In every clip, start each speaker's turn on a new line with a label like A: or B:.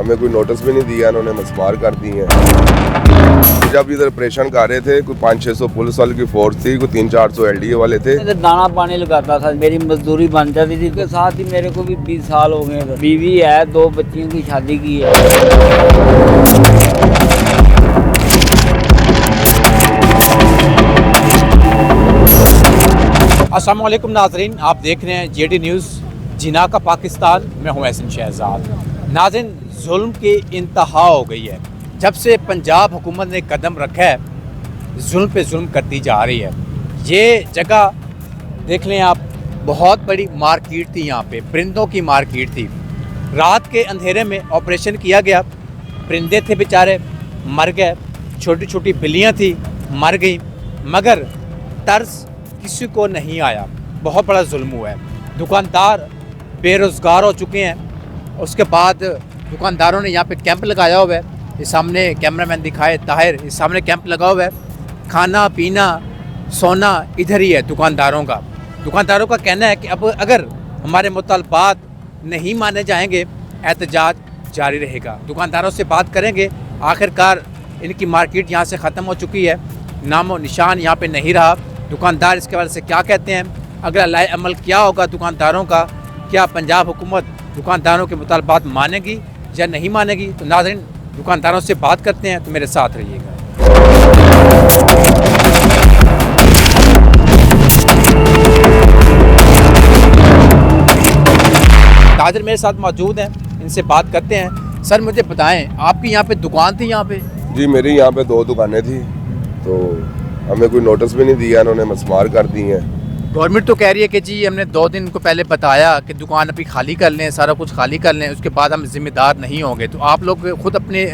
A: हमें कोई नोटिस भी नहीं दिया, इन्होंने मसमार कर दी है। जब इधर ऑपरेशन कर रहे थे, कोई 500-600 पुलिस वाले की फोर्स थी, कोई 300-400 LDA वाले थे।
B: दाना पानी लगाता था, मेरी मजदूरी बन जाती थी। उसके साथ ही मेरे को भी 20 साल हो गए। बीवी है, 2 बच्चियों की शादी की है।
C: अस्सलाम वालेकुम नाज़रीन, आप देख रहे हैं JD न्यूज़ जिना का पाकिस्तान। मैं हूं एहसन शहजाद। नाज़रीन, जुल्म की इंतहा हो गई है। जब से पंजाब हुकूमत ने कदम रखा है, जुल्म पे जुल्म करती जा रही है। ये जगह देख लें आप, बहुत बड़ी मार्केट थी, यहाँ पे परिंदों की मार्केट थी। रात के अंधेरे में ऑपरेशन किया गया, परिंदे थे बेचारे, मर गए। छोटी छोटी बिल्लियाँ थी, मर गई, मगर तर्स किसी को नहीं आया। बहुत बड़ा जुल्म हुआ है। दुकानदार बेरोज़गार हो चुके हैं। उसके बाद दुकानदारों ने यहाँ पे कैंप लगाया हुआ है। ये सामने कैमरामैन दिखाए ताहिर, इस सामने कैंप लगा हुआ है। खाना पीना सोना इधर ही है दुकानदारों का। दुकानदारों का कहना है कि अब अगर हमारे मुतालबात नहीं माने जाएंगे, एहतजाज जारी रहेगा। दुकानदारों से बात करेंगे। आखिरकार इनकी मार्केट यहाँ से ख़त्म हो चुकी है, नामो निशान यहाँ पे नहीं रहा। दुकानदार इसके बारे से क्या कहते हैं, अगला लाए अमल क्या होगा दुकानदारों का, क्या पंजाब हुकूमत दुकानदारों के मुतालबात मानेगी या नहीं मानेगी? तो नाज़रीन, दुकानदारों से बात करते हैं, तो मेरे साथ रहिएगा। ताजिर मेरे साथ मौजूद हैं, इनसे बात करते हैं। सर मुझे बताएं, आपकी यहाँ पे दुकान थी यहाँ पे?
A: जी, मेरी यहाँ पे 2 दुकानें थी, तो हमें कोई नोटिस भी नहीं दिया, इन्होंने मसमार कर दी हैं।
C: गवर्नमेंट तो कह रही है कि जी हमने 2 दिन को पहले बताया कि दुकान अभी खाली कर लें, सारा कुछ खाली कर लें, उसके बाद हम जिम्मेदार नहीं होंगे। तो आप लोग खुद अपने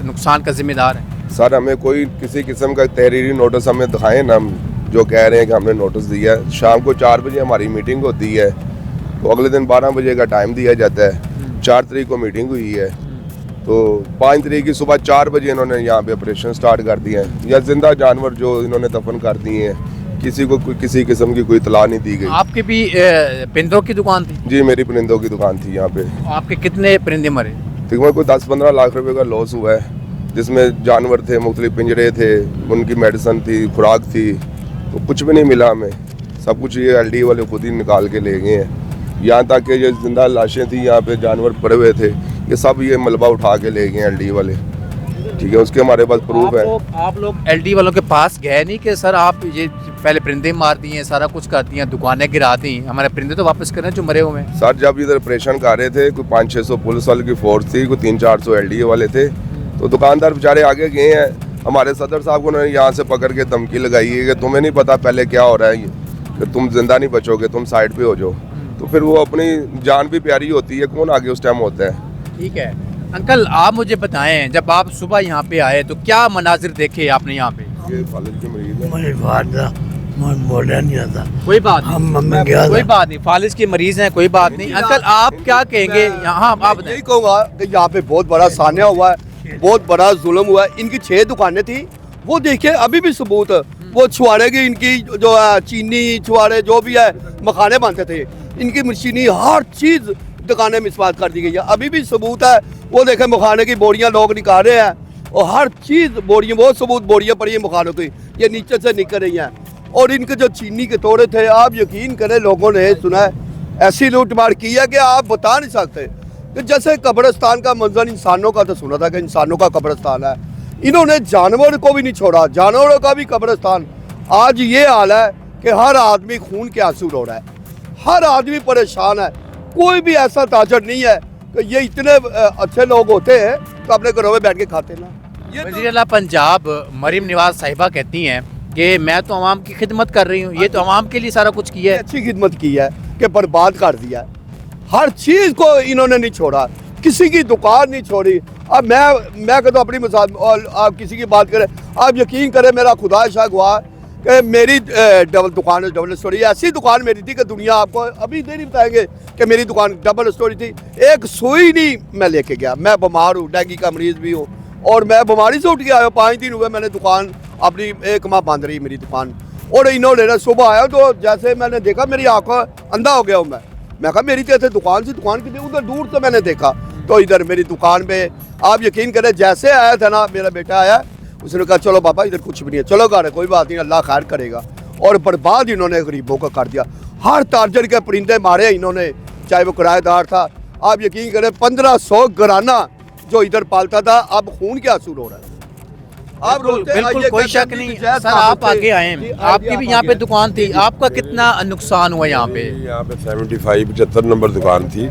C: नुकसान का जिम्मेदार हैं।
A: सर, हमें कोई किसी किस्म का तहरीरी नोटिस हमें दिखाएं ना, हम जो कह रहे हैं कि हमने नोटिस दिया है। शाम को 4 बजे हमारी मीटिंग होती है, तो अगले दिन 12 बजे का टाइम दिया जाता है। 4 तारीख को मीटिंग हुई है, तो 5 तारीख की सुबह 4 बजे इन्होंने यहाँ पे ऑपरेशन स्टार्ट कर दिया है। या जिंदा जानवर जो इन्होंने दफन कर दिए हैं, किसी को किसी किस्म की कोई इतला नहीं दी गई।
C: आपकी भी परिंदों की दुकान थी?
A: जी, मेरी परिंदों की दुकान थी यहाँ पे।
C: आपके कितने परिंदे मरे?
A: तकरीबन कोई 10-15 लाख रुपए का लॉस हुआ है, जिसमें जानवर थे, मुख्तलिफ पिंजरे थे, उनकी मेडिसन थी, खुराक थी, तो कुछ भी नहीं मिला हमें। सब कुछ ये LDA वाले खुद ही निकाल के ले गए हैं। यहाँ तक कि ये जिंदा लाशें थी, यहाँ पे जानवर पड़े हुए थे, ये सब ये मलबा उठा के ले गए LDA वाले। ठीक है, उसके हमारे पास प्रूफ है।
C: आप लोग LDA वालों के पास गए नहीं कि सर आप ये पहले परिंदे मार दिए, सारा कुछ कर दिया, दुकानें गिरा दी, हमारे परिंदे तो वापस करें जो मरे हुए हैं?
A: सर, जब इधर ऑपरेशन कर रहे थे, कोई 500-600 पुलिस वाले की फोर्स थी, कोई 300-400 LDA वाले थे, तो दुकानदार बेचारे आगे गए हैं। हमारे सदर साहब को यहाँ से पकड़ के धमकी लगाई है कि तुम्हें नहीं पता पहले क्या हो रहा है, कि तुम जिंदा नहीं बचोगे, तुम साइड पे हो जाओ। तो फिर वो अपनी जान भी प्यारी होती है, कौन आगे उस टाइम होता है।
C: ठीक है अंकल, आप मुझे बताएं, जब आप सुबह यहाँ पे आए तो क्या मनाजिर देखे आपने यहाँ पे?
A: ये फालिज के मरीज हैं।
D: मेरी बात मन बोला नहीं आता।
C: कोई बात नहीं, कोई बात नहीं, फालिज के मरीज हैं, कोई बात नहीं। अंकल आप क्या कहेंगे यहाँ? आप
E: यही कहूँगा कि यहाँ पे बहुत बड़ा सान्या हुआ है, बहुत बड़ा जुल्म हुआ है। इनकी 6 दुकानें थी, वो देखिए अभी भी सबूत, वो छुआरे की, इनकी जो चीनी छुआरे जो भी है, मखाने बनते थे, इनकी मशीनी हर चीज़ दुकानें मिसबात कर दी गई है। अभी भी सबूत है, वो देखें मखाने की बोरियां लोग निकाल रहे हैं, और हर चीज़ बोरियां, वो सबूत बोरियां पड़ी है मखानों की, ये नीचे से निकल रही हैं। और इनके जो चीनी के तोड़े थे, आप यकीन करें, लोगों ने सुना है, ऐसी लूटमार की है कि आप बता नहीं सकते। कि जैसे कब्रिस्तान का मंजर इंसानों का तो सुना था कि इंसानों का कब्रिस्तान है, इन्होंने जानवर को भी नहीं छोड़ा, जानवरों का भी कब्रिस्तान। आज ये हाल है कि हर आदमी खून के आंसू रो रहा है, हर आदमी परेशान है। कोई भी ऐसा ताजर नहीं है कि ये इतने अच्छे लोग होते हैं तो अपने घरों में बैठ के खाते ना।
C: वज़ीर-ए-आला पंजाब मरीम नवाज साहिबा कहती हैं कि मैं तो अवाम की खिदमत कर रही हूँ, ये तो अवाम के लिए सारा कुछ किया है।
E: अच्छी खिदमत की है कि बर्बाद कर दिया है, हर चीज़ को इन्होंने नहीं छोड़ा, किसी की दुकान नहीं छोड़ी। अब मैं कहता हूँ अपनी मिसाल, और आप किसी की बात करें, आप यकीन करें, मेरा खुदा शाह गवाह कि मेरी डबल स्टोरी, ऐसी दुकान मेरी थी कि दुनिया आपको अभी नहीं बताएंगे कि मेरी दुकान डबल स्टोरी थी। एक सुई नहीं मैं लेके गया, मैं बीमार हूँ, डेंगू का मरीज भी हूँ, और मैं बीमारी से उठ के आया। 5 दिन हुए मैंने दुकान अपनी, 1 माह बंद रही मेरी दुकान। और इन्होंने सुबह आया तो जैसे मैंने देखा, मेरी आंखों अंधा हो गया हूँ मैं कहा मेरी तो ऐसे दुकान से दुकान की उधर दूर से मैंने देखा तो इधर मेरी दुकान पे आप यकीन करें जैसे आया था ना, मेरा बेटा आया, उसने कहा चलो पापा इधर कुछ भी नहीं है, चलो घर कोई बात नहीं, अल्लाह खैर करेगा। और बर्बाद इन्होंने गरीबों का कर दिया। हर टार्जर के परिंदे मारे इन्होंने, चाहे वो किराएदार था। आप यकीन करें 1500 घराना जो इधर पालता था, अब खून के आंसू रो रहा है। आप रोते हैं,
C: बिल्कुल
E: ये
C: कोई
E: कहते
C: शक
E: हैं
C: नहीं।
E: कि जैस
C: सर आप
E: खाते
C: आगे आए,
E: जी,
C: आपकी भी यहाँ पे दुकान थी, आपका कितना नुकसान हुआ यहाँ पे?
A: यहाँ पे 75 नंबर दुकान थी।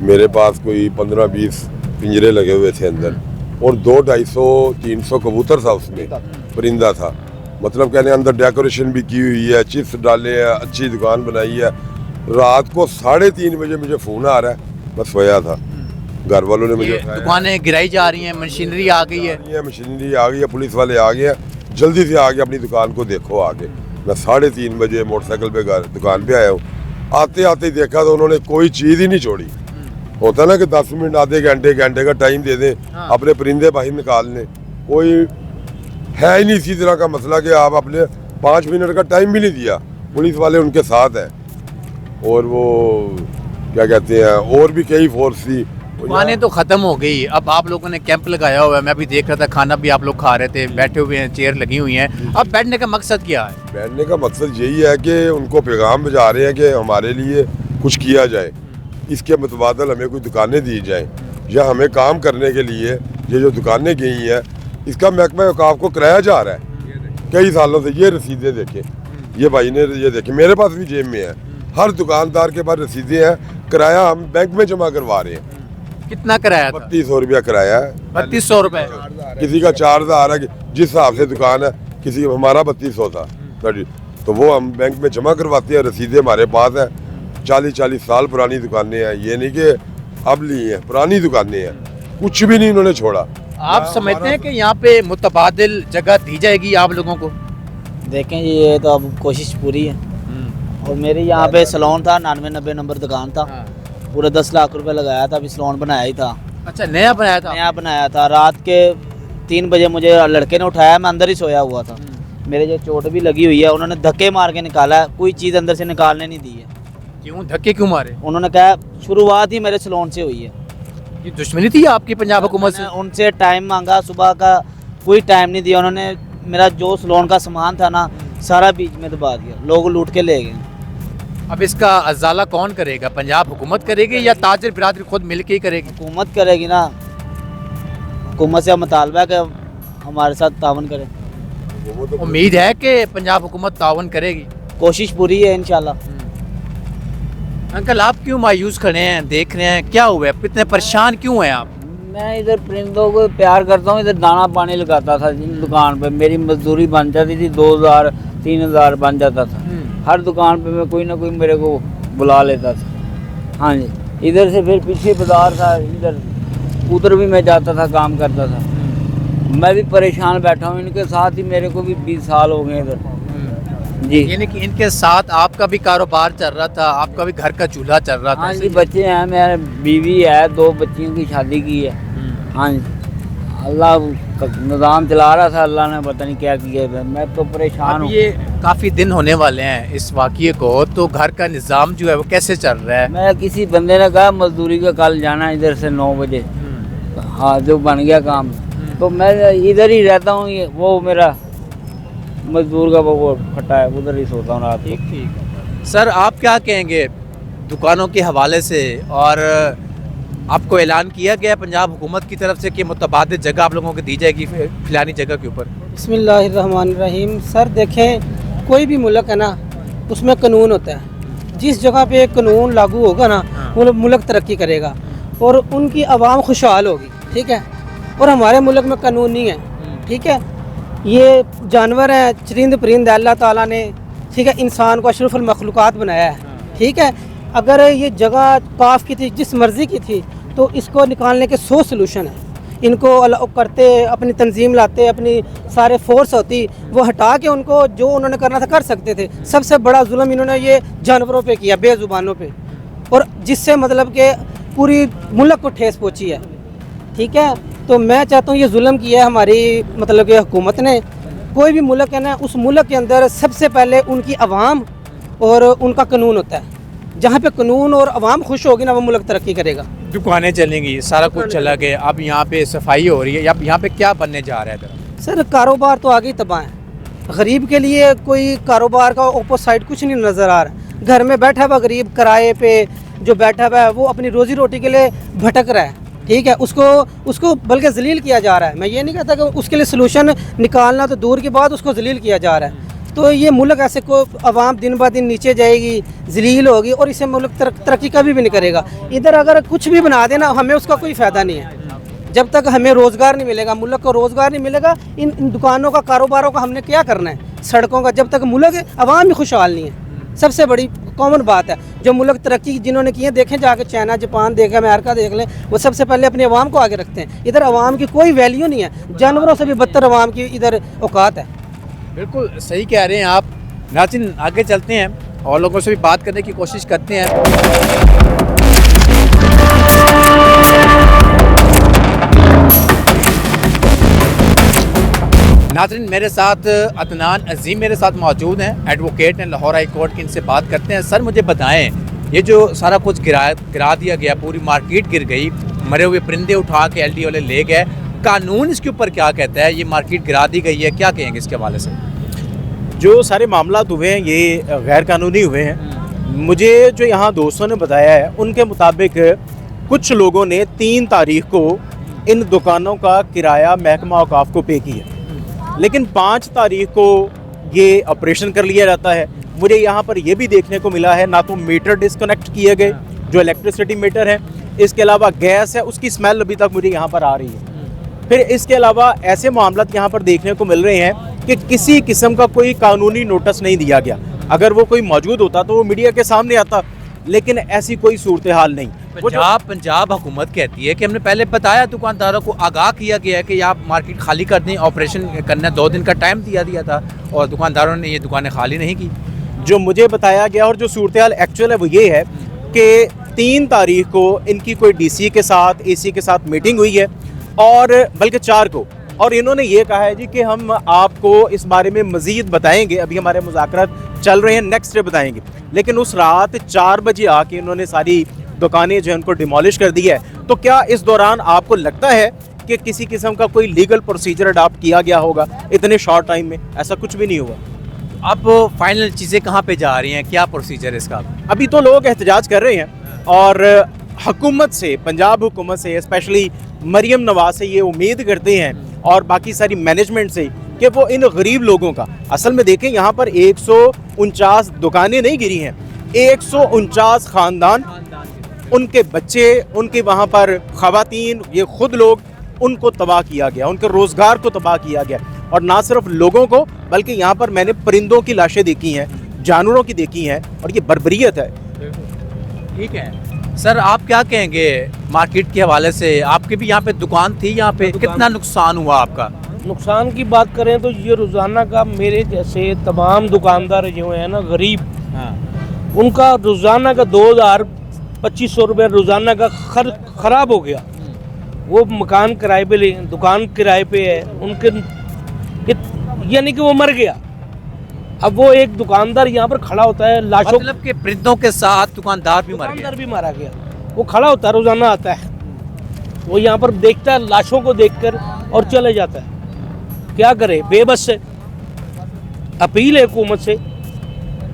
A: मेरे पास कोई 15-20 पिंजरे लगे हुए थे अंदर, और 200-250-300 कबूतर था उसमें, परिंदा था। मतलब कहने अंदर डेकोरेशन भी की हुई है, चिप्स डाले हैं, अच्छी दुकान बनाई है। रात को 3:30 बजे मुझे फ़ोन आ रहा है, मैं सोया था, घर वालों ने मुझे
C: ये
A: उठाया।
C: दुकानें गिराई जा रही हैं, मशीनरी आ गई है।
A: ये मशीनरी आ गई है, पुलिस वाले आ गए हैं, जल्दी से आके अपनी दुकान को देखो आगे। मैं 3:30 बजे मोटरसाइकिल पे दुकान पे आया हूँ। आते आते ही देखा तो उन्होंने कोई चीज़ ही नहीं छोड़ी। होता ना कि 10 मिनट आधे घंटे का टाइम दे दें, अपने परिंदे बाहर निकाल लें। कोई है ही नहीं इसी तरह का मसला कि आप अपने 5 मिनट का टाइम भी नहीं दिया। पुलिस वाले उनके साथ हैं, और वो क्या कहते हैं, और भी कई फोर्स थी।
C: दुकानें तो ख़त्म हो गई। अब आप लोगों ने कैंप लगाया हुआ है, मैं भी देख रहा था, खाना भी आप लोग खा रहे थे, बैठे हुए हैं, चेयर लगी हुई हैं। अब बैठने का मकसद क्या है?
A: बैठने का मकसद यही है कि उनको पैगाम भिजा रहे हैं कि हमारे लिए कुछ किया जाए, इसके मुतबादल हमें कोई दुकानें दी जाएं, या हमें काम करने के लिए ये जो दुकानें गई हैं इसका महकमा औकाफ को कराया जा रहा है कई सालों से। ये रसीदें देखें, ये भाई ने ये देखें, मेरे पास भी जेब में है। हर दुकानदार के पास रसीदें हैं, किराया हम बैंक में जमा करवा रहे हैं।
C: कितना किराया था?
A: 3200 रुपया किराया है।
C: 3200 रुपए।
A: किसी का 4000 है, जिस हिसाब से दुकान है, किसी हमारा 3200 था, तो वो हम बैंक में जमा करवाते हैं। रसीदें हमारे पास हैं, 40-40 साल पुरानी दुकानें हैं, ये नहीं कि अब ली हैं, पुरानी दुकानें हैं, कुछ भी नहीं इन्होंने छोड़ा।
C: आप समझते हैं कि यहाँ पे मुतबादिल जगह दी जाएगी आप लोगों को?
B: देखें जी, ये तो अब कोशिश पूरी है। और मेरे यहाँ पे सैलून था, 99-90 नंबर दुकान था, पूरे 10 लाख रुपए लगाया था, अभी सैलून बनाया ही था।
C: अच्छा, नया बनाया था?
B: नया बनाया था। रात के 3 बजे मुझे लड़के ने उठाया, मैं अंदर ही सोया हुआ था। मेरे जो चोट भी लगी हुई है, उन्होंने धक्के मार के निकाला है, कोई चीज़ अंदर से निकालने नहीं दी है।
C: क्यों धक्के क्यों मारे?
B: उन्होंने कहा शुरुआत ही मेरे सैलून से हुई है।
C: ये दुश्मनी थी आपकी पंजाब हुकूमत से?
B: मैंने उनसे टाइम मांगा, सुबह का कोई टाइम नहीं दिया उन्होंने। मेरा जो सैलून का सामान था ना, सारा बीच में दबा दिया, लोग लूट के ले गए।
C: अब इसका अजाला कौन करेगा? पंजाब हुकूमत करेगी या ताजर बिरादरी खुद मिल के ही करेगी?
B: हुकूमत करेगी ना, हुकूमत से मुतालबा है कि हमारे साथ तावन करे।
C: उम्मीद है कि पंजाब हुकूमत तावन करेगी?
B: कोशिश पूरी है इंशाल्लाह।
C: अंकल आप क्यों मायूस खड़े हैं, देख रहे हैं, क्या हुआ है, इतने परेशान क्यों हैं आप?
B: मैं इधर परिंदों को प्यार करता हूँ, इधर दाना पानी लगाता था दुकान पे। मेरी मजदूरी बन जाती थी, 2000-3000 बन जाता था। हर दुकान पे मैं कोई ना कोई मेरे को बुला लेता था। हाँ जी, इधर से फिर पीछे बाजार था, इधर उधर भी मैं जाता था, काम करता था। मैं भी परेशान बैठा हूँ, इनके साथ ही मेरे को भी 20 साल हो गए इधर जी।
C: यानी कि इनके साथ आपका भी कारोबार चल रहा था, आपका भी घर का चूल्हा चल रहा था?
B: हाँ जी, बच्चे हैं, मेरे बीवी है, 2 बच्चियों की शादी की है। हाँ जी, अल्लाह निज़ाम चला रहा था, अल्लाह ने पता नहीं क्या किया है। मैं तो परेशान
C: अब
B: हूँ।
C: ये काफ़ी दिन होने वाले हैं इस वाक़ये को, तो घर का निज़ाम जो है वो कैसे चल रहा है?
B: मैं किसी बंदे ने कहा मजदूरी का कल जाना इधर से 9 बजे। हाँ, जो बन गया काम, तो मैं इधर ही रहता हूँ। ये वो मेरा मजदूर का वो फटा है, उधर ही सोता हूँ रात को।
C: ठीक। सर आप क्या कहेंगे दुकानों के हवाले से, और आपको ऐलान किया गया पंजाब हुकूमत की तरफ से कि मुतबादिल जगह आप लोगों को दी जाएगी फिलानी जगह के ऊपर?
F: बिस्मिल्लाहिर्रहमानिर्रहीम। सर देखें, कोई भी मुल्क है ना, उसमें कानून होता है। जिस जगह पे कानून लागू होगा ना, वो मुल्क तरक्की करेगा और उनकी आवाम खुशहाल होगी। ठीक है, और हमारे मुल्क में कानून नहीं है। ठीक है, ये जानवर हैं, चरिंद परिंद अल्लाह ताला ने, ठीक है, इंसान को अशरफुल मखलूक़ात बनाया है। ठीक है, अगर ये जगह काफ की थी, जिस मर्ज़ी की थी, तो इसको निकालने के 100 सलूशन है। इनको करते, अपनी तंजीम लाते, अपनी सारे फोर्स होती, वो हटा के उनको जो उन्होंने करना था कर सकते थे। सबसे बड़ा जुल्म इन्होंने ये जानवरों पे किया, बेज़ुबानों पे, और जिससे मतलब कि पूरी मुल्क को ठेस पहुँची है। ठीक है, तो मैं चाहता हूँ ये जुल्म किया है हमारी मतलब कि हुकूमत ने। कोई भी मुल्क है ना, उस मुल्क के अंदर सबसे पहले उनकी आवाम और उनका कानून होता है। जहाँ पे कानून और आवाम खुश होगी ना, वो मुल्क तरक्की करेगा।
C: दुकानें चलेंगी, सारा कुछ चला गया, अब यहाँ पे सफाई हो रही है, अब यहाँ पे क्या बनने जा रहा है इधर?
F: सर कारोबार तो आगे ही तबाह है। गरीब के लिए कोई कारोबार का ओपोसाइड कुछ नहीं नज़र आ रहा। घर में बैठा हुआ गरीब किराए पे जो बैठा हुआ है वो अपनी रोजी रोटी के लिए भटक रहा है, ठीक है, उसको बल्कि जलील किया जा रहा है। मैं ये नहीं कहता कि उसके लिए सलूशन निकालना तो दूर की बात, उसको जलील किया जा रहा है। तो ये मुल्क ऐसे को अवाम दिन ब दिन नीचे जाएगी, जलील होगी और इससे मुल्क तरक्की कभी भी नहीं करेगा। इधर अगर कुछ भी बना देना हमें उसका कोई फ़ायदा नहीं है। जब तक हमें रोज़गार नहीं मिलेगा, मुल्क को रोज़गार नहीं मिलेगा, इन दुकानों का कारोबारों का हमने क्या करना है, सड़कों का, जब तक मुल्क अवाम ही खुशहाल नहीं है। सबसे बड़ी कॉमन बात है। जो मुल्क तरक्की जिन्होंने की है, देखें जाके चाइना, जापान देखें, अमेरिका देख लें, वो सबसे पहले अपने अवाम को आगे रखते हैं। इधर अवाम की कोई वैल्यू नहीं है, जानवरों से भी बदतर अवाम की इधर औकात है।
C: बिल्कुल सही कह रहे हैं आप। नाज़रीन आगे चलते हैं और लोगों से भी बात करने की कोशिश करते हैं। नाज़रीन मेरे साथ अदनान अजीम मेरे साथ मौजूद हैं, एडवोकेट हैं लाहौर हाई कोर्ट की। इनसे बात करते हैं। सर मुझे बताएं, ये जो सारा कुछ गिरा दिया गया, पूरी मार्केट गिर गई, मरे हुए परिंदे उठा के LD वाले ले गए, कानून इसके ऊपर क्या कहता है? ये मार्केट गिरा दी गई है, क्या कहेंगे इसके हवाले से?
G: जो सारे मामलात हुए हैं ये गैर कानूनी हुए हैं। मुझे जो यहाँ दोस्तों ने बताया है उनके मुताबिक कुछ लोगों ने 3 तारीख को इन दुकानों का किराया महकमा औकाफ को पे किया, लेकिन 5 तारीख को ये ऑपरेशन कर लिया जाता है। मुझे यहाँ पर ये भी देखने को मिला है, ना तो मीटर डिस्कनेक्ट किए गए जो इलेक्ट्रिसिटी मीटर है, इसके अलावा गैस है, उसकी स्मेल अभी तक मुझे यहाँ पर आ रही है। फिर इसके अलावा ऐसे मामलात यहाँ पर देखने को मिल रहे हैं कि किसी किस्म का कोई कानूनी नोटिस नहीं दिया गया। अगर वो कोई मौजूद होता तो वो मीडिया के सामने आता, लेकिन ऐसी कोई सूरत हाल नहीं।
C: पंजाब हुकूमत कहती है कि हमने पहले बताया, दुकानदारों को आगाह किया गया है कि आप मार्केट खाली कर दें, ऑपरेशन करना 2 दिन का टाइम दिया था और दुकानदारों ने ये दुकानें खाली नहीं की।
G: जो मुझे बताया गया और जो सूरत हाल एक्चुअल है वो ये है कि 3 तारीख को इनकी कोई DC के साथ, AC के साथ मीटिंग हुई है, और बल्कि 4 को, और इन्होंने ये कहा है जी कि हम आपको इस बारे में मज़ीद बताएंगे, अभी हमारे मुज़ाकरात चल रहे हैं, नेक्स्ट डे बताएंगे। लेकिन उस रात 4 बजे आके इन्होंने सारी दुकानें जो है उनको डिमोलिश कर दी है। तो क्या इस दौरान आपको लगता है कि किसी किस्म का कोई लीगल प्रोसीजर अडॉप्ट किया गया होगा इतने शॉर्ट टाइम में? ऐसा कुछ भी नहीं हुआ।
C: अब फाइनल चीज़ें कहाँ पे जा रही हैं, क्या प्रोसीजर है इसका?
G: अभी तो लोग एहतजाज कर रहे हैं और हुकूमत से, पंजाब हुकूमत से, स्पेशली मरियम नवाज से ये उम्मीद करते हैं और बाकी सारी मैनेजमेंट से कि वो इन गरीब लोगों का, असल में देखें यहाँ पर 149 दुकानें नहीं गिरी हैं, 149 ख़ानदान, उनके बच्चे, उनके वहाँ पर ख़वातीन, ये खुद लोग, उनको तबाह किया गया, उनके रोज़गार को तबाह किया गया। और ना सिर्फ लोगों को, बल्कि यहाँ पर मैंने परिंदों की लाशें देखी हैं, जानवरों की देखी हैं, और ये बर्बरियत है।
C: ठीक है सर, आप क्या कहेंगे मार्केट के हवाले से? आपकी भी यहाँ पे दुकान थी, यहाँ पे कितना नुकसान हुआ आपका?
H: नुकसान की बात करें तो ये रोज़ाना का, मेरे जैसे तमाम दुकानदार जो हैं ना गरीब, उनका रोज़ाना का 2,000-2,500 रुपये रोज़ाना का ख़राब हो गया। वो मकान किराए पे ले, दुकान किराए पे है उनके, यानी कि वो मर गया। अब वो एक दुकानदार यहाँ पर खड़ा होता है, लाशों,
C: मतलब के परिंदों के साथ दुकानदार भी
H: मारा गया। वो खड़ा होता है, रोज़ाना आता है, वो यहाँ पर देखता है, लाशों को देखकर और चले जाता है। क्या करे, बेबस से। अपील है हुकूमत से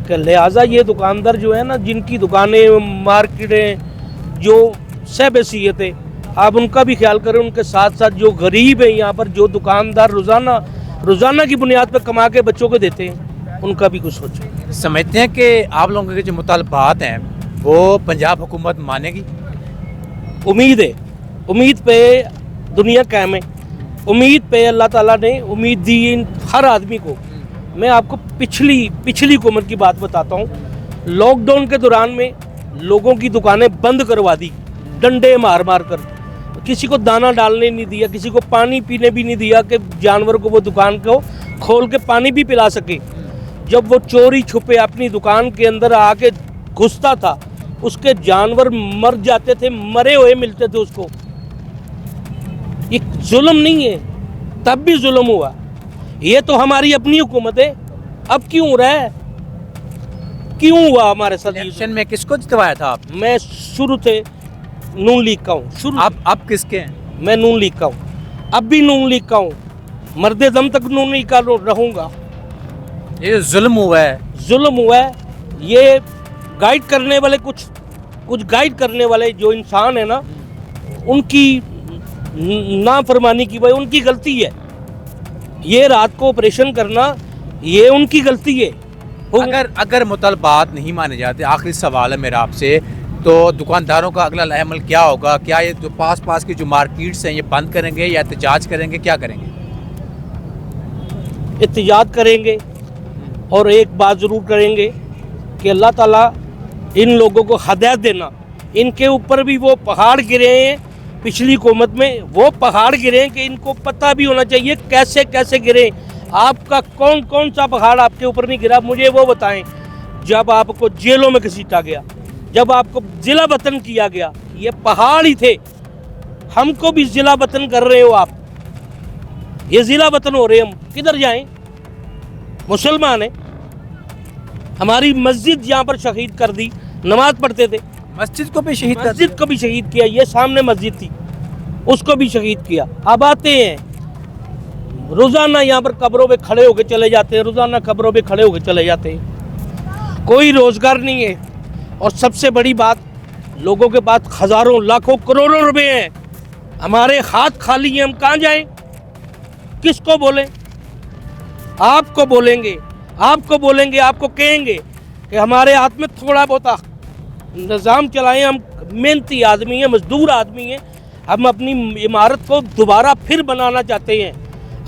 H: कि लिहाजा ये दुकानदार जो है ना, जिनकी दुकानें, मार्केटें जो सहबसीयत है, आप उनका भी ख्याल करें। उनके साथ साथ जो गरीब है यहाँ पर, जो दुकानदार रोज़ाना की बुनियाद पर कमा के बच्चों को देते हैं, उनका भी कुछ सोचो।
C: समझते हैं कि आप लोगों के जो मुतालबात हैं वो पंजाब हुकूमत मानेगी?
H: उम्मीद है, उम्मीद पे दुनिया कायम है, उम्मीद पे अल्लाह ताला ने उम्मीद दी हर आदमी को। मैं आपको पिछली हुकूमत की बात बताता हूँ। लॉकडाउन के दौरान में लोगों की दुकानें बंद करवा दी, डंडे मार कर, किसी को दाना डालने नहीं दिया, किसी को पानी पीने भी नहीं दिया कि जानवर को वो दुकान को खोल के पानी भी पिला सके। जब वो चोरी छुपे अपनी दुकान के अंदर आके घुसता था, उसके जानवर मर जाते थे, मरे हुए मिलते थे उसको। ये जुल्म नहीं है, तब भी जुल्म हुआ। ये तो हमारी अपनी हुकूमत है, अब क्यों हो रहा है, क्यों हुआ हमारे साथ?
C: इलेक्शन में किसको जितवाया था आप?
H: मैं शुरू से नून लीग का हूँ शुरू।
C: आप किसके हैं?
H: मैं नून लीग का हूँ, अब भी नून लीग का हूँ, मरदे दम तक नून लीग का रहूँगा।
C: ये जुल्म हुआ है,
H: जुल्म हुआ है, ये गाइड करने वाले कुछ गाइड करने वाले जो इंसान है ना, उनकी नाफरमानी की वजह, उनकी गलती है। ये रात को ऑपरेशन करना ये उनकी गलती है।
C: अगर मुतालबात नहीं माने जाते, आखिरी सवाल है मेरा आपसे, तो दुकानदारों का अगला अमल क्या होगा? क्या ये जो पास की जो मार्केट्स हैं ये बंद करेंगे या एहतजाज करेंगे, क्या करेंगे?
H: एहतजाज करेंगे और एक बात ज़रूर करेंगे कि अल्लाह ताला इन लोगों को हदायत देना, इनके ऊपर भी वो पहाड़ गिरे हैं पिछली हुकूमत में, वो पहाड़ गिरे हैं कि इनको पता भी होना चाहिए कैसे कैसे गिरे। आपका कौन कौन सा पहाड़ आपके ऊपर नहीं गिरा, मुझे वो बताएं। जब आपको जेलों में घसीटा गया, जब आपको जिला वतन किया गया, ये पहाड़ ही थे। हमको भी जिला वतन कर रहे हो आप, ये जिला वतन हो रहे, हम किधर जाएं? मुसलमान है, हमारी मस्जिद यहाँ पर शहीद कर दी, नमाज पढ़ते थे,
C: मस्जिद को भी शहीद कर
H: मस्जिद को भी शहीद किया, ये सामने मस्जिद थी उसको भी शहीद किया। अब आते हैं रोजाना यहाँ पर कब्रों पे खड़े होके चले जाते हैं, रोजाना कब्रों पे खड़े होके चले जाते हैं, कोई रोजगार नहीं है। और सबसे बड़ी बात, लोगों के पास हजारों लाखों करोड़ों रुपए हैं, हमारे हाथ खाली हैं, हम कहाँ जाएं? किसको बोलें? आपको बोलेंगे, आपको कहेंगे कि हमारे हाथ में थोड़ा बहुत निज़ाम चलाएं। हम मेहनती आदमी हैं, मजदूर आदमी हैं, हम अपनी इमारत को दोबारा फिर बनाना चाहते हैं।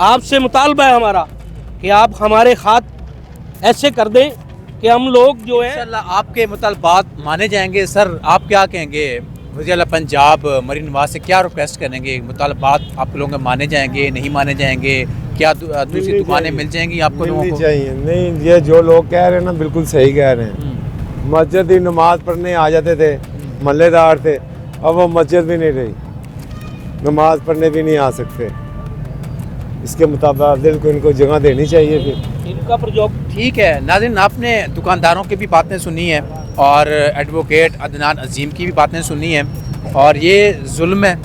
H: आपसे मुतालबा है हमारा कि आप हमारे हाथ ऐसे कर दें कि हम लोग जो है
C: इंशाल्लाह आपके मुतालबात माने जाएंगे। सर आप क्या कहेंगे, वज़ीर पंजाब मरीन नवाज से क्या रिक्वेस्ट करेंगे? मुतालबात आप लोगों के माने जाएंगे, नहीं माने जाएंगे? क्या दूसरी दुकानें मिल जाएंगी आपको लोगों को?
I: चाहिए नहीं, ये जो लोग कह रहे हैं ना बिल्कुल सही कह रहे हैं। मस्जिद ही नमाज पढ़ने आ जाते थे, महल्लेदार थे, अब वो मस्जिद भी नहीं रही, नमाज पढ़ने भी नहीं आ सकते। इसके मुताबिक इनको जगह देनी चाहिए फिर
H: इनका प्रजोग।
C: ठीक है नाज़रीन, आपने दुकानदारों की भी बातें सुनी हैं और एडवोकेट अदनान अजीम की भी बातें सुनी हैं, और ये जुल्म है।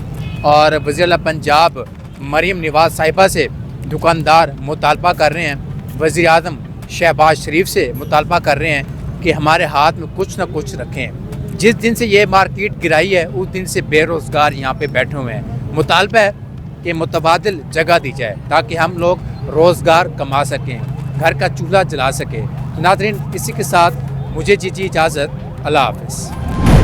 C: और वज़ीर पंजाब मरीम नवाज साहिबा से दुकानदार मुतालबा कर रहे हैं, वज़ीर आज़म शहबाज शरीफ से मुतालबा कर रहे हैं कि हमारे हाथ में कुछ ना कुछ रखें। जिस दिन से ये मार्केट गिराई है उस दिन से बेरोज़गार यहाँ पे बैठे हुए हैं। मुतालबा है कि मुतबादिल जगह दी जाए ताकि हम लोग रोज़गार कमा सकें, घर का चूल्हा जला सकें। नाज़रीन, इसी के साथ मुझे जी इजाज़त, अल्लाह हाफ़िज़।